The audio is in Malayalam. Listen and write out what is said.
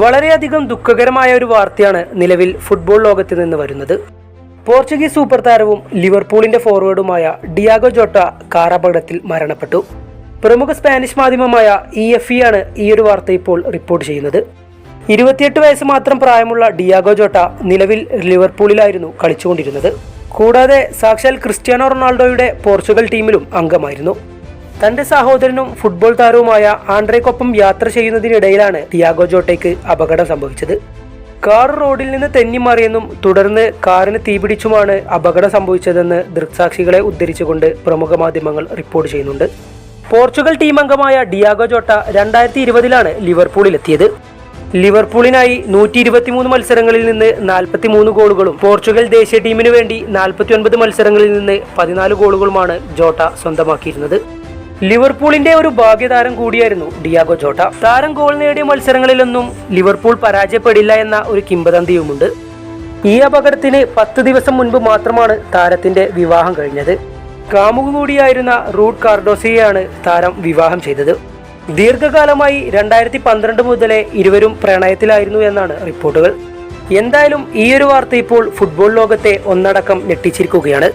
വളരെയധികം ദുഃഖകരമായ ഒരു വാർത്തയാണ് നിലവിൽ ഫുട്ബോൾ ലോകത്ത് നിന്ന് വരുന്നത്. പോർച്ചുഗീസ് സൂപ്പർ താരവും ലിവർപൂളിന്റെ ഫോർവേഡുമായ ഡിയാഗോ ജോട്ട കാറപകടത്തിൽ മരണപ്പെട്ടു. പ്രമുഖ സ്പാനിഷ് മാധ്യമമായ EFE ആണ് ഈ ഒരു വാർത്ത ഇപ്പോൾ റിപ്പോർട്ട് ചെയ്യുന്നത്. 28 വയസ്സ് മാത്രം പ്രായമുള്ള ഡിയാഗോ ജോട്ട നിലവിൽ ലിവർപൂളിലായിരുന്നു കളിച്ചുകൊണ്ടിരുന്നത്. കൂടാതെ സാക്ഷാൽ ക്രിസ്ത്യാനോ റൊണാൾഡോയുടെ പോർച്ചുഗൽ ടീമിലും അംഗമായിരുന്നു. തന്റെ സഹോദരനും ഫുട്ബോൾ താരവുമായ ആൻഡ്രേക്കൊപ്പം യാത്ര ചെയ്യുന്നതിനിടയിലാണ് ഡിയാഗോ ജോട്ടയ്ക്ക് അപകടം സംഭവിച്ചത്. കാർ റോഡിൽ നിന്ന് തെന്നിമാറിയെന്നും തുടർന്ന് കാറിന് തീപിടിച്ചുമാണ് അപകടം സംഭവിച്ചതെന്ന് ദൃക്സാക്ഷികളെ ഉദ്ധരിച്ചുകൊണ്ട് പ്രമുഖ മാധ്യമങ്ങൾ റിപ്പോർട്ട് ചെയ്യുന്നുണ്ട്. പോർച്ചുഗൽ ടീം അംഗമായ ഡിയാഗോ ജോട്ട 2020-ലാണ് ലിവർപൂളിലെത്തിയത്. ലിവർപൂളിനായി 123 മത്സരങ്ങളിൽ നിന്ന് 43 ഗോളുകളും പോർച്ചുഗൽ ദേശീയ ടീമിനു വേണ്ടി 49 മത്സരങ്ങളിൽ നിന്ന് 14 ഗോളുകളുമാണ് ജോട്ട സ്വന്തമാക്കിയിരുന്നത്. ലിവർപൂളിന്റെ ഒരു ഭാഗ്യതാരം കൂടിയായിരുന്നു ഡിയാഗോ ജോട്ട. താരം ഗോൾ നേടിയ മത്സരങ്ങളിലൊന്നും ലിവർപൂൾ പരാജയപ്പെടില്ല എന്ന ഒരു കിംവദന്തിയുമുണ്ട്. ഈ അപകടത്തിന് 10 ദിവസം മുൻപ് മാത്രമാണ് താരത്തിന്റെ വിവാഹം കഴിഞ്ഞത്. കാമുക കൂടിയായിരുന്ന റൂട്ട് കാർഡോസിയെയാണ് താരം വിവാഹം ചെയ്തത്. ദീർഘകാലമായി 2012 മുതലേ ഇരുവരും പ്രണയത്തിലായിരുന്നു എന്നാണ് റിപ്പോർട്ടുകൾ. എന്തായാലും ഈ ഒരു വാർത്ത ഇപ്പോൾ ഫുട്ബോൾ ലോകത്തെ ഒന്നടക്കം ഞെട്ടിച്ചിരിക്കുകയാണ്.